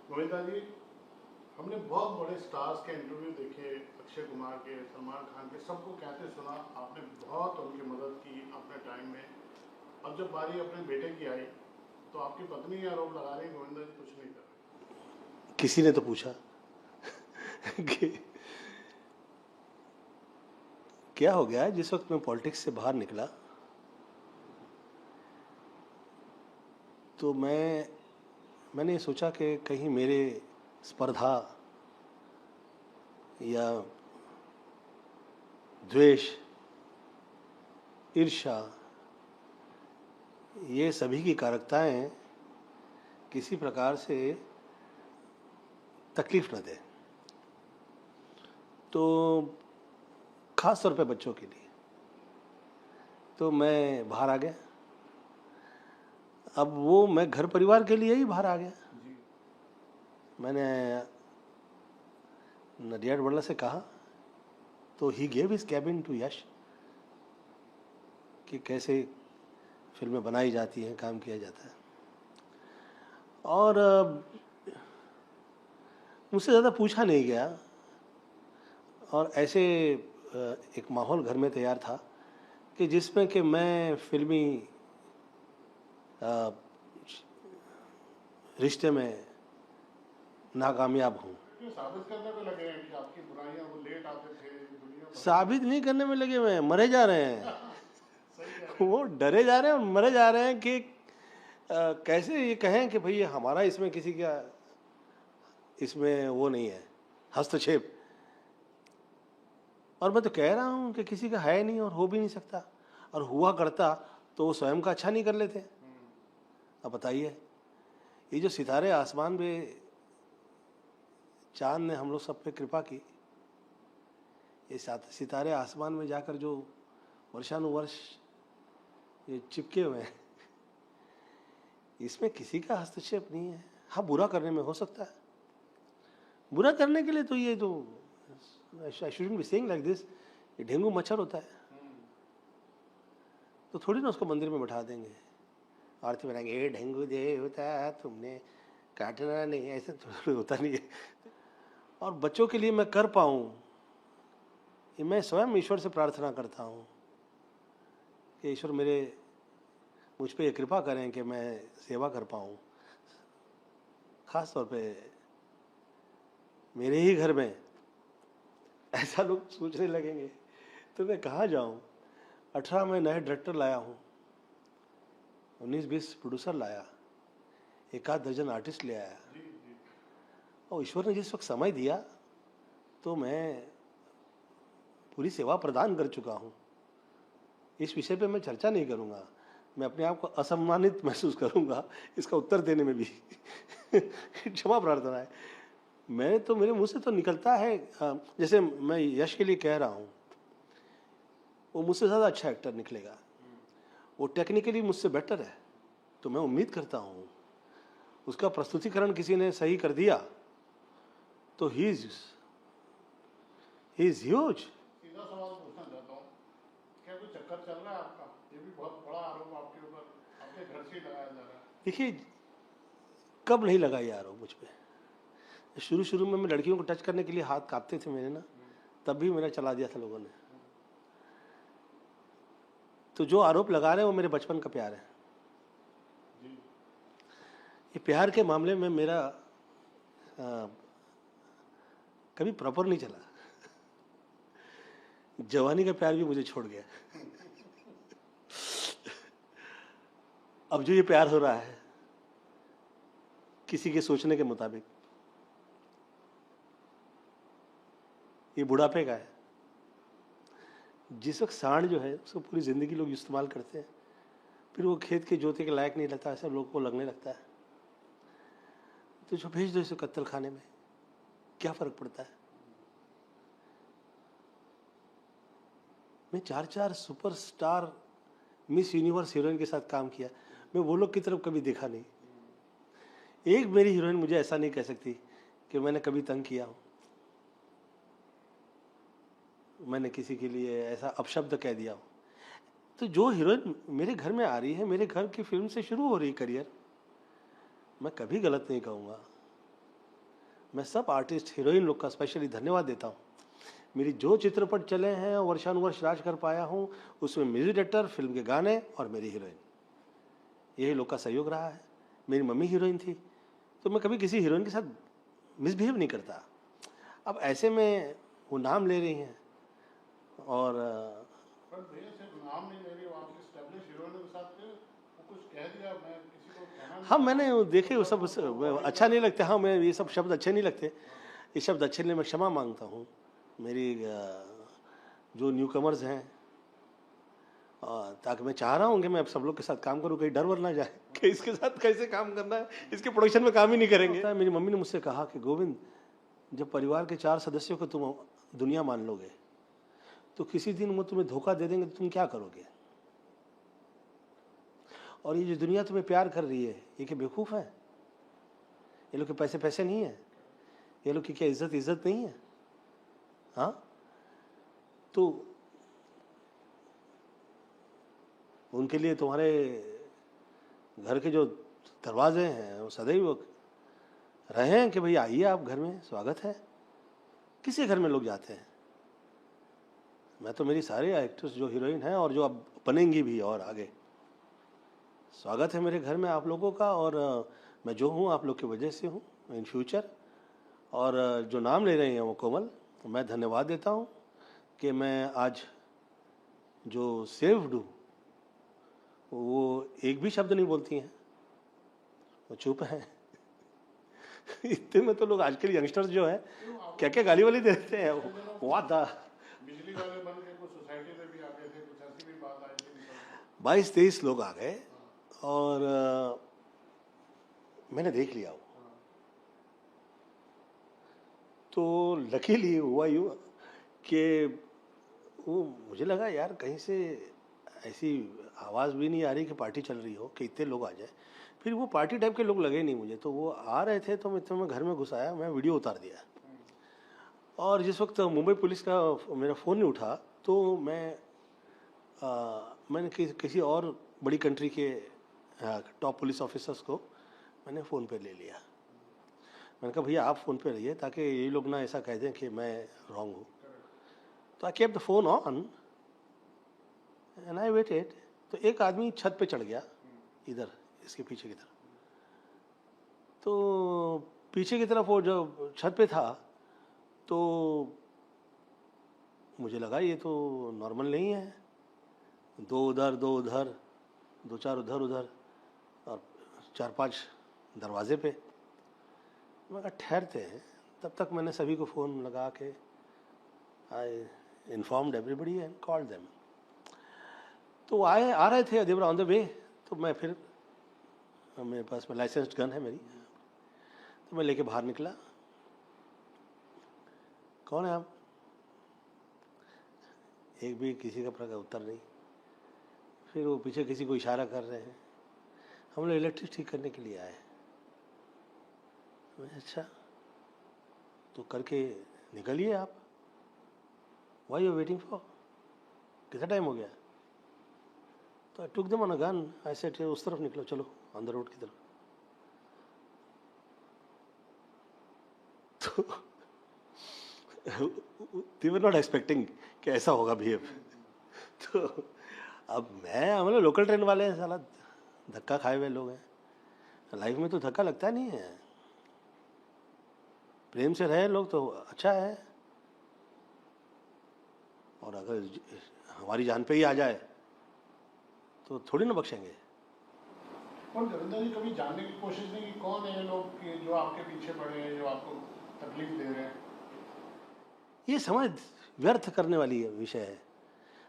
गोविंदा जी, हमने बहुत बड़े स्टार्स के इंटरव्यू देखे, अक्षय कुमार के, सलमान खान के, सबको कहते सुना आपने बहुत उनकी मदद की अपने टाइम में। अब जब बारी अपने बेटे की आई तो आपकी पत्नी ये आरोप लगा रही गोविंदा जी कुछ नहीं कर रहे। किसी ने तो पूछा कि क्या हो गया। जिस वक्त मैं पॉलिटिक्स से बाहर निकला तो मैंने सोचा कि कहीं मेरे स्पर्धा या द्वेष, ईर्ष्या, ये सभी की कारकताएं किसी प्रकार से तकलीफ न दे, तो खास तौर पे बच्चों के लिए तो मैं बाहर आ गया। अब वो मैं घर परिवार के लिए ही बाहर आ गया। मैंने नडियाड बल्ला से कहा तो he gave his cabin to Yash कि कैसे फिल्में बनाई जाती हैं, काम किया जाता है। और मुझसे ज़्यादा पूछा नहीं गया और ऐसे एक माहौल घर में तैयार था कि जिसमें कि मैं फिल्मी रिश्ते में नाकामयाब हूँ। साबित करने पे लगे हैं कि आपकी बुराइयां वो लेट आते थे दुनिया साबित नहीं करने में लगे हुए हैं, मरे जा रहे हैं सही है। वो डरे जा रहे हैं और मरे जा रहे हैं कि कैसे ये कहें कि भाई हमारा इसमें किसी का इसमें वो नहीं है हस्तक्षेप। और मैं तो कह रहा हूँ कि किसी का है नहीं और हो भी नहीं सकता, और हुआ करता तो वो स्वयं का अच्छा नहीं कर लेते। अब बताइए, ये जो सितारे आसमान में, चांद ने हम लोग सब पे कृपा की, ये सितारे आसमान में जाकर जो वर्षानुवर्ष ये चिपके हुए हैं, इसमें किसी का हस्तक्षेप नहीं है। हाँ, बुरा करने में हो सकता है। बुरा करने के लिए तो ये तो I shouldn't be saying like this, ये डेंगू मच्छर होता है तो थोड़ी ना उसको मंदिर में बैठा देंगे, आरती बनाएंगे, ए डेंगू देवता तुमने काटना नहीं, ऐसे थोड़ी होता नहीं है। और बच्चों के लिए मैं कर पाऊँ, ये मैं स्वयं ईश्वर से प्रार्थना करता हूँ कि ईश्वर मुझ पर ये कृपा करें कि मैं सेवा कर पाऊँ। खास तौर पे मेरे ही घर में ऐसा लोग सोचने लगेंगे तो मैं कहाँ जाऊँ। 18 में नए डायरेक्टर लाया हूँ, 19-20 प्रोड्यूसर लाया, एक आध दर्जन आर्टिस्ट ले आया, और ईश्वर ने जिस वक्त समय दिया तो मैं पूरी सेवा प्रदान कर चुका हूँ। इस विषय पे मैं चर्चा नहीं करूँगा, मैं अपने आप को असम्मानित महसूस करूँगा इसका उत्तर देने में भी क्षमा प्रार्थना है। मैं तो, मेरे मुंह से तो निकलता है, जैसे मैं यश के लिए कह रहा हूँ, वो मुझसे ज़्यादा अच्छा एक्टर निकलेगा, वो टेक्निकली मुझसे बेटर है, तो मैं उम्मीद करता हूँ उसका प्रस्तुतिकरण किसी ने सही कर दिया तो ही इज ह्यूज। सीधा सवाल पूछना चाहता हूँ, क्या कोई चक्कर चल रहा है आपका? ये भी बहुत बड़ा आरोप आपके ऊपर, आपके घर से ही लगाया जा रहा है। देखिए, कब नहीं लगा ये आरोप मुझ पे। शुरू में मैं लड़कियों को टच करने के लिए हाथ कांपते थे मेरे ना, तब भी मेरा चला दिया था लोगों ने। तो जो आरोप लगा रहे हैं वो मेरे बचपन का प्यार है। ये प्यार के मामले में मेरा कभी प्रॉपर नहीं चला। जवानी का प्यार भी मुझे छोड़ गया। अब जो ये प्यार हो रहा है किसी के सोचने के मुताबिक, ये बुढ़ापे का है। जिस वक्त सांड जो है उसको पूरी जिंदगी लोग इस्तेमाल करते हैं, फिर वो खेत के जोते के लायक नहीं रहता, ऐसा लोगों को लगने लगता है, तो जो भेज दो इसे कत्ल खाने में, क्या फर्क पड़ता है। मैं 4 सुपरस्टार मिस यूनिवर्स हीरोइन के साथ काम किया, मैं वो लोग की तरफ कभी देखा नहीं। एक मेरी हीरोइन मुझे ऐसा नहीं कह सकती कि मैंने कभी तंग किया हूं, मैंने किसी के लिए ऐसा अपशब्द कह दिया हो। तो जो हीरोइन मेरे घर में आ रही है, मेरे घर की फिल्म से शुरू हो रही करियर, मैं कभी गलत नहीं कहूँगा। मैं सब आर्टिस्ट हीरोइन लोग का स्पेशली धन्यवाद देता हूँ। मेरी जो चित्रपट चले हैं वर्षानुवर्ष राज कर पाया हूँ, उसमें म्यूजिक डायरेक्टर, फिल्म के गाने और मेरी हीरोइन, यही लोग का सहयोग रहा है। मेरी मम्मी हीरोइन थी, तो मैं कभी किसी हीरोइन के साथ मिसबिहेव नहीं करता। अब ऐसे में वो नाम ले रही हैं और पर भैया सिर्फ नाम नहीं ले रही, वो आपकी एस्टेब्लिश हीरोइनों के साथ वो कुछ कह दिया, मैं किसी को कहना नहीं हाँ, मैंने वो देखे वो सब वो अच्छा नहीं लगता। हाँ, मैं ये सब शब्द अच्छे नहीं लगते, ये शब्द अच्छे नहीं, मैं क्षमा मांगता हूँ। मेरी जो न्यू कमर्स हैं, ताकि मैं चाह रहा हूँ कि मैं अब सब लोग के साथ काम करूँ, कहीं डर वर ना जाए कि इसके साथ कैसे काम करना है, इसके प्रोडक्शन में काम ही नहीं करेंगे। मेरी मम्मी ने मुझसे कहा कि गोविंद, जब परिवार के 4 सदस्यों को तुम दुनिया मान लोगे तो किसी दिन वो तुम्हें धोखा दे देंगे तो तुम क्या करोगे? और ये जो दुनिया तुम्हें प्यार कर रही है, ये क्या बेवकूफ़ है? ये लोग के पैसे पैसे नहीं है, ये लोग की क्या इज्जत इज्जत नहीं है? हाँ, तो उनके लिए तुम्हारे घर के जो दरवाजे हैं वो सदैव रहे हैं कि भाई आइए आप घर में, स्वागत है। किसी घर में लोग जाते हैं? मैं तो मेरी सारे एक्ट्रेस जो हीरोइन हैं और जो अब बनेंगी भी और आगे, स्वागत है मेरे घर में आप लोगों का। और मैं जो हूँ आप लोग की वजह से हूँ इन फ्यूचर। और जो नाम ले रहे हैं वो कोमल, मैं धन्यवाद देता हूँ कि मैं आज जो सेव्ड हूँ, वो एक भी शब्द नहीं बोलती हैं, वो चुप हैं। इतने में तो लोग आजकल यंगस्टर्स जो है क्या क्या गाली वाली देते हैं, वाह दा। बिजली वाले बन के कुछ सोसाइटी में भी आ गए थे, कुछ ऐसी भी बात आई थी। 22-23 लोग आ गए और मैंने देख लिया वो। तो लकीली हुआ यूँ कि वो मुझे लगा यार कहीं से ऐसी आवाज़ भी नहीं आ रही कि पार्टी चल रही हो कि इतने लोग आ जाए। फिर वो पार्टी टाइप के लोग लगे नहीं मुझे, तो वो आ रहे थे तो मैं घर में घुस आया, मैं वीडियो उतार दिया। और जिस वक्त मुंबई पुलिस का मेरा फ़ोन नहीं उठा तो मैंने किसी और बड़ी कंट्री के टॉप पुलिस ऑफिसर्स को मैंने फ़ोन पे ले लिया। मैंने कहा भैया आप फ़ोन पे रहिए ताकि ये लोग ना ऐसा कह दें कि मैं रॉन्ग हूँ। तो I kept the phone on and I waited. तो एक आदमी छत पे चढ़ गया इधर, इसके पीछे की तरफ। तो पीछे की तरफ वो जो छत पे था, तो मुझे लगा ये तो नॉर्मल नहीं है, 2 उधर 2 उधर, 2-4 उधर उधर और 4-5 दरवाजे पे। मैं कहा ठहरते हैं। तब तक मैंने सभी को फ़ोन लगा के I informed everybody and called them. तो आ रहे थे, दे वर ऑन द वे। तो मैं फिर मेरे पास में लाइसेंस्ड गन है मेरी, तो मैं लेके बाहर निकला। कौन है आप? एक भी किसी का प्रकार उत्तर नहीं। फिर वो पीछे किसी को इशारा कर रहे हैं, हम लोग इलेक्ट्रिक ठीक करने के लिए आए। अच्छा तो करके निकलिए आप, वाई यू वेटिंग फॉर, कितना टाइम हो गया? तो I took them on a gun, I said उस तरफ निकलो, चलो ऑन द रोड की तरफ। तो they were not expecting कि ऐसा होगा बिहेव। तो अब हम लोग लोकल ट्रेन वाले हैं, साला धक्का खाए हुए लोग हैं। लाइफ में तो धक्का लगता नहीं है, प्रेम से रहे लोग तो अच्छा है। और अगर हमारी जान पे ही आ जाए तो थोड़ी ना बख्शेंगे। और देवेंद्र जी कभी जानने की कोशिश नहीं की कौन है ये लोग कि जो आपके पीछे पड़े हैं, जो आपको तकलीफ दे रहे हैं? ये समझ व्यर्थ करने वाली विषय है।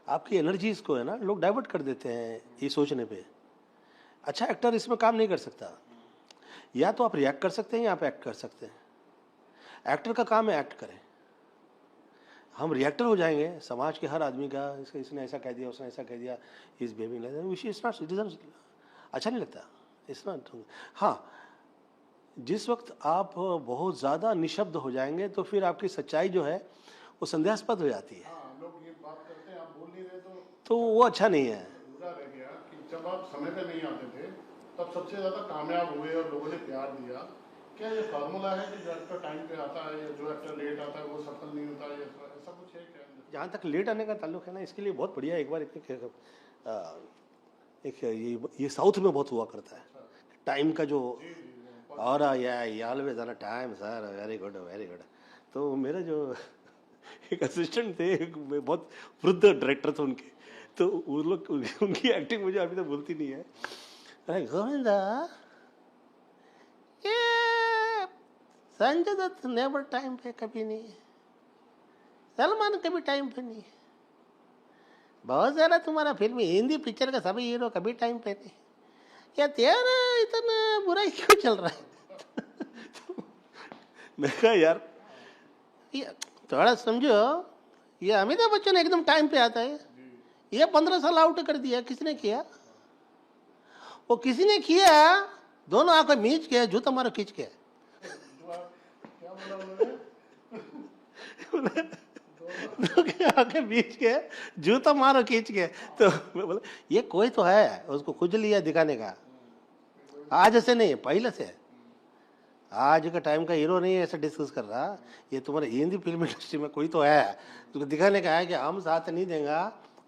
आपकी एनर्जीज को है ना लोग डाइवर्ट कर देते हैं ये सोचने पे। अच्छा एक्टर इसमें काम नहीं कर सकता। या तो आप रिएक्ट कर सकते हैं या आप एक्ट कर सकते हैं। एक्टर का काम है एक्ट करें। हम रिएक्टर हो जाएंगे समाज के हर आदमी का, इसने ऐसा कह दिया, उसने ऐसा कह दिया, इस बिहेविंग अच्छा नहीं लगता। It's not. हाँ, जिस वक्त आप बहुत ज़्यादा निशब्द हो जाएंगे तो फिर आपकी सच्चाई जो है वो संदेहास्पद हो जाती है। हाँ, लोग ये बात करते हैं, आप बोल नहीं रहे तो वो अच्छा नहीं है। बुरा रह गया कि जब आप समय पे नहीं आते थे तब सबसे ज़्यादा कामयाब हुए और लोगों ने प्यार दिया। क्या ये फार्मूला है कि जो एक्टर टाइम पे आता है या जो एक्टर लेट आता है वो सफल नहीं होता, या ऐसा कुछ है क्या? जहाँ तक लेट आने का ताल्लुक है ना, इसके लिए बहुत बढ़िया, एक बार एक ये साउथ में बहुत हुआ करता है टाइम का जो, जी जी वो और ये always on time sir, very good very good. तो मेरा जो एक असिस्टेंट थे, बहुत वृद्ध डायरेक्टर थे उनके, तो वो लोग उनकी एक्टिंग मुझे अभी तक भूलती नहीं है। अरे गोविंदा, ये संजय दत्त नेवर टाइम पे कभी नहीं, सलमान कभी टाइम पे नहीं, बहुत सारा तुम्हारा फिल्म हिंदी पिक्चर का सभी हीरो कभी टाइम पे नहीं, क्या तेरा इतना बुरा क्यों चल रहा है? तो मैं कहा यार ये थोड़ा समझो, ये अमिताभ बच्चन एकदम टाइम पे आता है, ये 15 साल आउट कर दिया, किसने किया? वो किसी ने किया, दोनों आंखें मीच के जूता मारो खींच के। क्या बोला उन्होंने? आंखें मीच के जूता मारो खींच के। तो मैं बोला ये कोई तो है, उसको खुजली है दिखाने का, आज से नहीं पहले से, आज का टाइम का हीरो नहीं है ऐसा डिस्कस कर रहा, ये तुम्हारे हिंदी फिल्म इंडस्ट्री में कोई तो है, तुमको दिखाने का है कि हम साथ नहीं देंगे,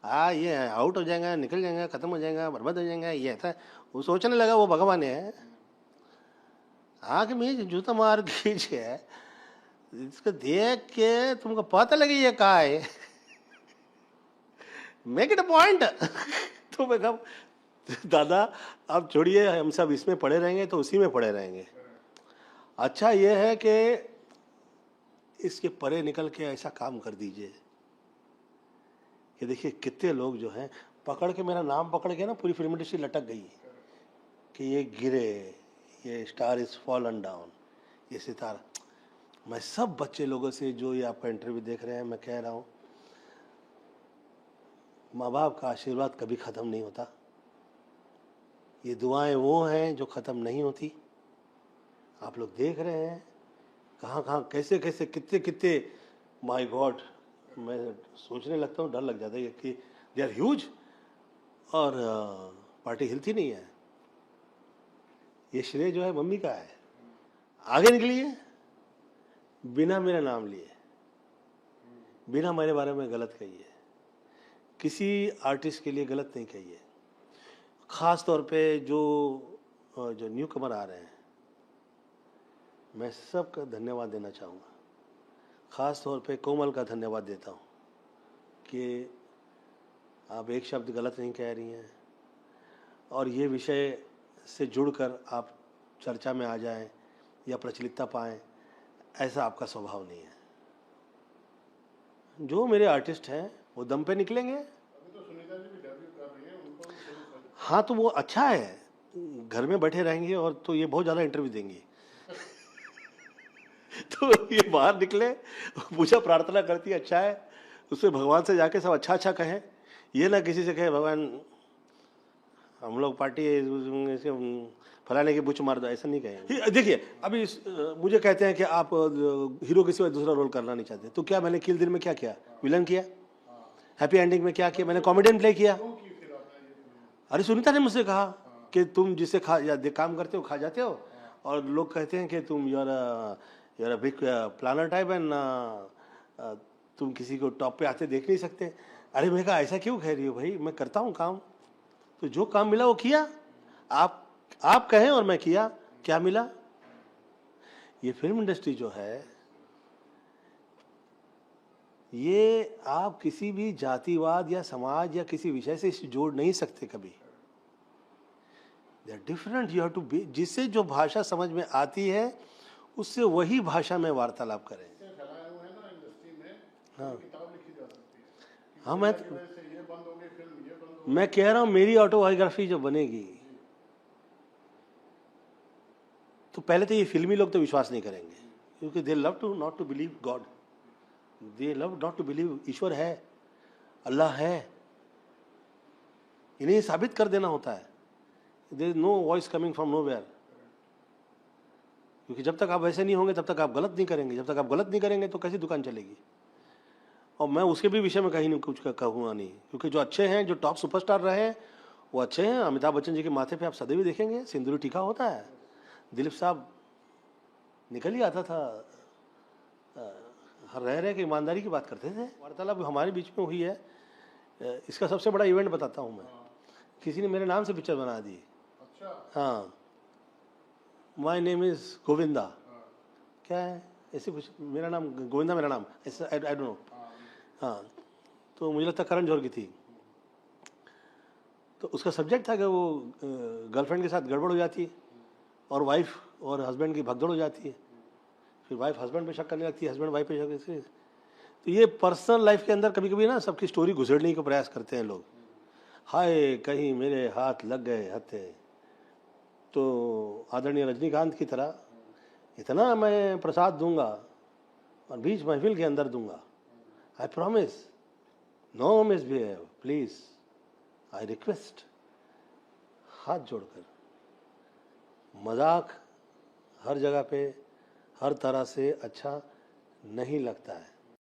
हाँ ये आउट हो जाएगा, निकल जाएगा, खत्म हो जाएगा, बर्बाद हो जाएगा, ये ऐसा वो सोचने लगा वो भगवान है। आँख में जूता मार खींच के, इसको देख के तुमको पता लगे ये कहा है, मेक इट अ पॉइंट। तो मैं कहा दादा आप छोड़िए, हम सब इसमें पड़े रहेंगे तो उसी में पड़े रहेंगे। अच्छा ये है कि इसके परे निकल के ऐसा काम कर दीजिए कि देखिए कितने लोग जो हैं पकड़ के, मेरा नाम पकड़ के ना पूरी फिल्म इंडस्ट्री लटक गई कि ये गिरे, ये स्टार इज फॉलन डाउन, ये सितारा। मैं सब बच्चे लोगों से जो ये आपका इंटरव्यू देख रहे हैं, मैं कह रहा हूँ माँ बाप का आशीर्वाद कभी ख़त्म नहीं होता, ये दुआएं वो हैं जो ख़त्म नहीं होती। आप लोग देख रहे हैं कहाँ कहाँ कैसे कैसे कितने कितने, माय गॉड, मैं सोचने लगता हूँ डर लग जाता है कि दे आर ह्यूज, और पार्टी हिलती नहीं है। ये श्रेय जो है मम्मी का है, आगे निकलिए बिना मेरा नाम लिए, बिना मेरे बारे में गलत कहिए, किसी आर्टिस्ट के लिए गलत नहीं कहिए। ख़ास तौर पे जो न्यू कमर आ रहे हैं, मैं सबका धन्यवाद देना चाहूँगा। ख़ास तौर पे कोमल का धन्यवाद देता हूँ कि आप एक शब्द गलत नहीं कह रही हैं, और ये विषय से जुड़कर आप चर्चा में आ जाएं या प्रचलितता पाएं, ऐसा आपका स्वभाव नहीं है। जो मेरे आर्टिस्ट हैं वो दम पे निकलेंगे। अभी तो सुनीता जी भी डेब्यू कर रही हैं, उनको भी हाँ तो वो अच्छा है, घर में बैठे रहेंगे और तो ये बहुत ज़्यादा इंटरव्यू देंगी। तो ये बाहर निकले, पूजा प्रार्थना करती है, अच्छा है, उससे भगवान से जाके सब अच्छा अच्छा कहें, ये ना किसी से कहे भगवान हम लोग पार्टी फलाने की बुच मार दो, ऐसा नहीं कहेंगे। देखिए अभी मुझे कहते हैं कि आप हीरो के सिवा दूसरा रोल करना नहीं चाहते, तो क्या मैंने किल दिल में क्या किया, विलन किया, हैप्पी एंडिंग में क्या किया, मैंने कॉमेडियन प्ले किया। अरे सुनीता ने मुझसे कहा कि तुम जिससे काम करते हो खा जाते हो, और लोग कहते हैं कि तुम you're big planner type and तुम किसी को टॉप पे आते देख नहीं सकते। अरे मैं कहा ऐसा क्यों कह रही हो भाई, मैं करता हूँ काम, तो जो काम मिला वो किया, आप कहें और मैं किया, क्या मिला। ये फिल्म इंडस्ट्री जो है, ये आप किसी भी जातिवाद या समाज या किसी विषय से इसे जोड़ नहीं सकते कभी। They are different, you have to be, जिससे जो भाषा समझ में आती है उससे वही भाषा में वार्तालाप करें। हाँ हाँ, मैं कह रहा हूँ मेरी ऑटोबायोग्राफी जो बनेगी, तो पहले तो ये फिल्मी लोग तो विश्वास नहीं करेंगे, क्योंकि they love to not to believe God, they love not to believe ईश्वर है, अल्लाह है, इन्हें साबित कर देना होता है। There is no voice coming from nowhere, क्योंकि जब तक आप वैसे नहीं होंगे तब तक आप गलत नहीं करेंगे, जब तक आप गलत नहीं करेंगे तो कैसी दुकान चलेगी। और मैं उसके भी विषय में कहीं नहीं कुछ कहूँगा नहीं, क्योंकि जो अच्छे हैं, जो टॉप सुपरस्टार रहे हैं वो अच्छे हैं। अमिताभ बच्चन जी के माथे पे आप सदैव देखेंगे सिंदूरी टीका होता है, दिलीप साहब निकल ही आता था। रह रह के ईमानदारी की बात करते थे। वार्तालाप हमारे बीच में हुई है। इसका सबसे बड़ा इवेंट बताता हूँ मैं। किसी ने मेरे नाम से पिक्चर बना दी। अच्छा। हाँ, माई नेम इज़ गोविंदा। क्या है ऐसे कुछ, मेरा नाम गोविंदा, मेरा नाम ऐसा, आई डोंट नो। हाँ, तो मुझे लगता करण जौहर की थी। तो उसका सब्जेक्ट था कि वो गर्लफ्रेंड के साथ गड़बड़ हो जाती है और वाइफ और हस्बैंड की भगदड़ हो जाती है। फिर वाइफ हस्बैंड पे शक करने लगती है, हस्बैंड वाइफ पे शक करते। तो ये पर्सनल लाइफ के अंदर कभी कभी ना सबकी स्टोरी घुसेड़ने का प्रयास करते हैं लोग। हाय कहीं मेरे हाथ लग गए हथे। तो आदरणीय रजनीकांत की तरह इतना मैं प्रसाद दूंगा और बीच महफिल के अंदर दूंगा। I promise, no misbehave please, I request. हाथ जोड़कर। मजाक हर जगह पे हर तरह से अच्छा नहीं लगता है।